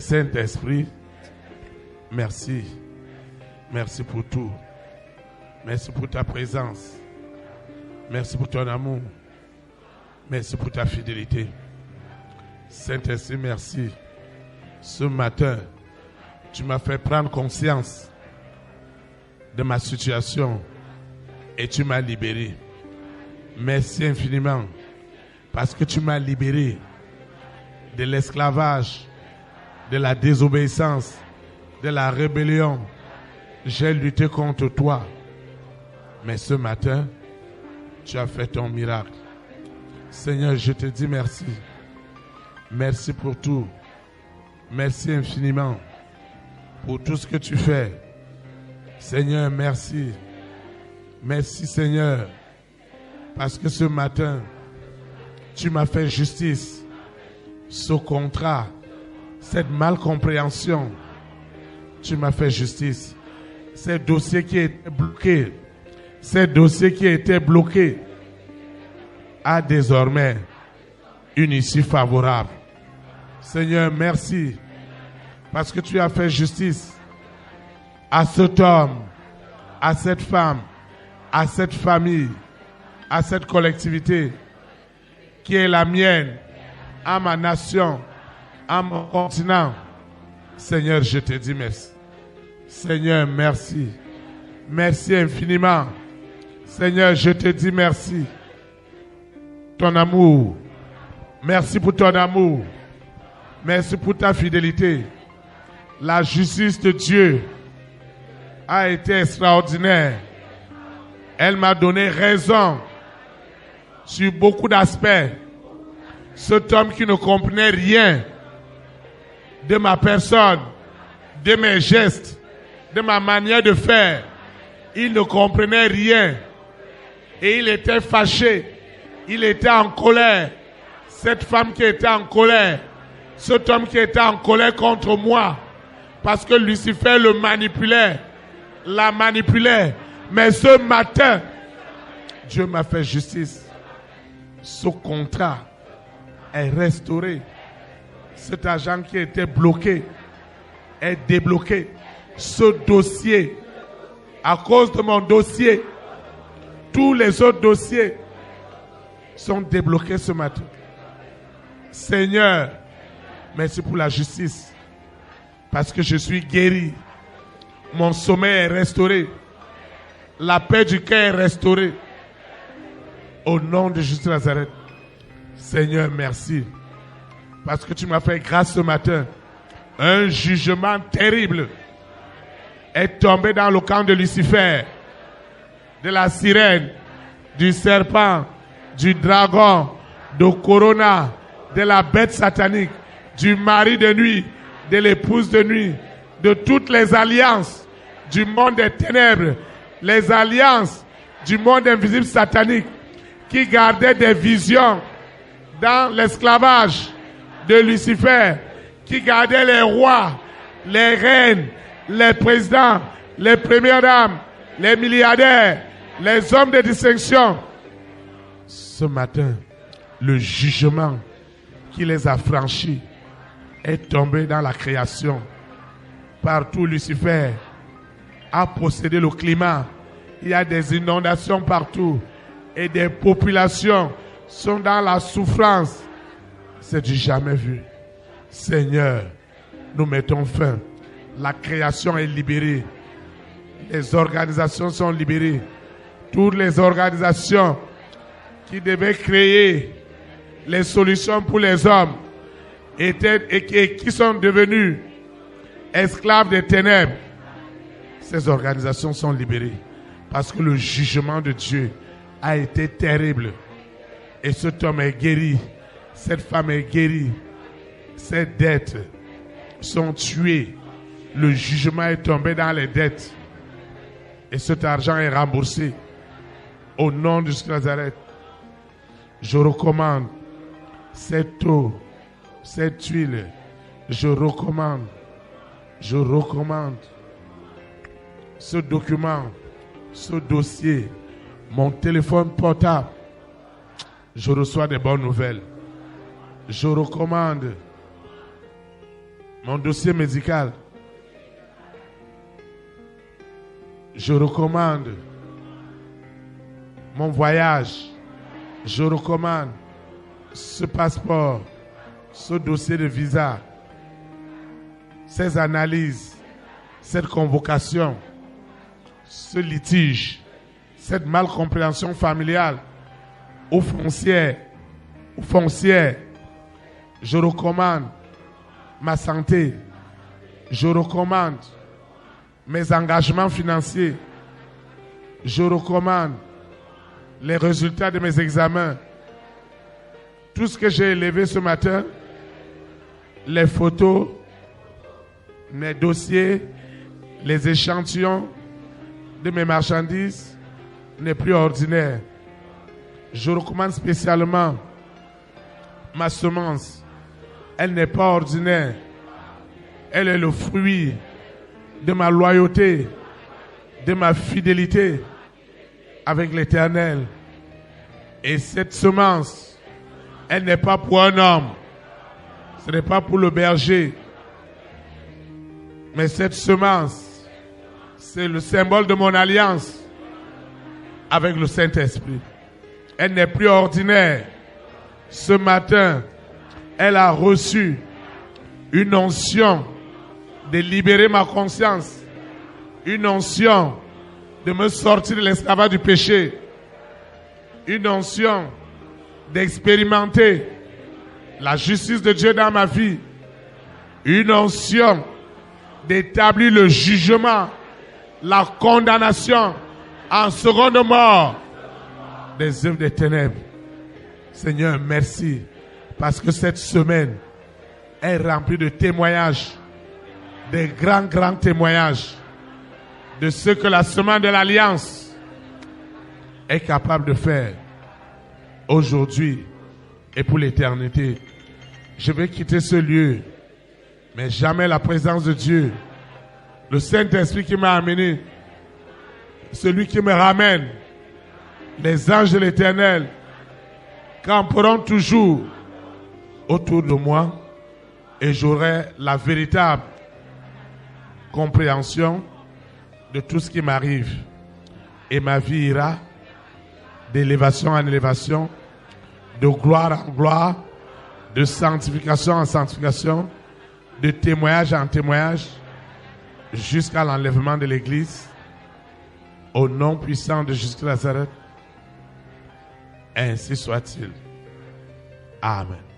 Saint-Esprit, merci. Merci pour tout. Merci pour ta présence. Merci pour ton amour. Merci pour ta fidélité. Saint-Esprit, merci. Ce matin, tu m'as fait prendre conscience de ma situation et tu m'as libéré. Merci infiniment parce que tu m'as libéré de l'esclavage, de la désobéissance, de la rébellion. J'ai lutté contre toi. Mais ce matin, tu as fait ton miracle. Seigneur, je te dis merci. Merci pour tout. Merci infiniment pour tout ce que tu fais. Seigneur, merci. Merci Seigneur, parce que ce matin, tu m'as fait justice. Ce contrat, cette malcompréhension, tu m'as fait justice. Ces dossiers qui étaient bloqués, a désormais une issue favorable. Seigneur, merci, parce que tu as fait justice à cet homme, à cette femme, à cette famille, à cette collectivité qui est la mienne, à ma nation, à mon continent. Seigneur, je te dis merci. Seigneur, merci. Merci infiniment. Seigneur, je te dis merci. Ton amour. Merci pour ton amour. Merci pour ta fidélité. La justice de Dieu a été extraordinaire. Elle m'a donné raison sur beaucoup d'aspects. Cet homme qui ne comprenait rien de ma personne, de mes gestes, de ma manière de faire, il ne comprenait rien et il était fâché, il était en colère. Cette femme qui était en colère, cet homme qui était en colère contre moi, parce que Lucifer le manipulait, la manipulait. Mais ce matin, Dieu m'a fait justice. Ce contrat est restauré. Cet argent qui était bloqué est débloqué. Ce dossier, à cause de mon dossier, tous les autres dossiers sont débloqués ce matin. Seigneur, merci pour la justice. Parce que je suis guéri. Mon sommeil est restauré. La paix du cœur est restaurée. Au nom de Jésus de Nazareth. Seigneur, merci. Parce que tu m'as fait grâce ce matin. Un jugement terrible est tombé dans le camp de Lucifer, de la sirène, du serpent, du dragon, de Corona, de la bête satanique, du mari de nuit, de l'épouse de nuit, de toutes les alliances du monde des ténèbres, les alliances du monde invisible satanique qui gardaient des visions dans l'esclavage de Lucifer, qui gardaient les rois, les reines, les présidents, les premières dames, les milliardaires, les hommes de distinction. Ce matin, le jugement qui les a franchis est tombé dans la création. Partout, Lucifer a possédé le climat. Il y a des inondations partout et des populations sont dans la souffrance. C'est du jamais vu. Seigneur, nous mettons fin. La création est libérée. Les organisations sont libérées. Toutes les organisations qui devaient créer les solutions pour les hommes et qui sont devenus esclaves des ténèbres. Ces organisations sont libérées parce que le jugement de Dieu a été terrible. Et cet homme est guéri. Cette femme est guérie. Ces dettes sont tuées. Le jugement est tombé dans les dettes. Et cet argent est remboursé. Au nom de Jésus de Nazareth, je recommande cette eau, cette huile. Je recommande ce document, ce dossier, mon téléphone portable. Je reçois des bonnes nouvelles. Je recommande mon dossier médical. Je recommande mon voyage. Je recommande ce passeport, ce dossier de visa, ces analyses, cette convocation, ce litige, cette malcompréhension familiale ou foncière. Je recommande ma santé. Je recommande mes engagements financiers. Je recommande les résultats de mes examens. Tout ce que j'ai élevé ce matin, les photos, mes dossiers, les échantillons de mes marchandises n'est plus ordinaire. Je recommande spécialement ma semence. Elle n'est pas ordinaire. Elle est le fruit de ma loyauté, de ma fidélité avec l'Éternel. Et cette semence, elle n'est pas pour un homme. Ce n'est pas pour le berger. Mais cette semence, c'est le symbole de mon alliance avec le Saint-Esprit. Elle n'est plus ordinaire. Ce matin, elle a reçu une onction de libérer ma conscience, une onction de me sortir de l'esclavage du péché, une onction d'expérimenter la justice de Dieu dans ma vie, une onction d'établir le jugement, la condamnation en seconde mort des œuvres des ténèbres. Seigneur, merci, parce que cette semaine est remplie de témoignages, des grands témoignages de ce que la semaine de l'Alliance est capable de faire aujourd'hui et pour l'éternité. Je vais quitter ce lieu, mais jamais la présence de Dieu, le Saint-Esprit qui m'a amené, celui qui me ramène, les anges de l'Éternel camperont toujours autour de moi et j'aurai la véritable compréhension de tout ce qui m'arrive. Et ma vie ira d'élévation en élévation, de gloire en gloire, de sanctification en sanctification, de témoignage en témoignage, jusqu'à l'enlèvement de l'Église, au nom puissant de Jésus de Nazareth. Ainsi soit-il. Amen.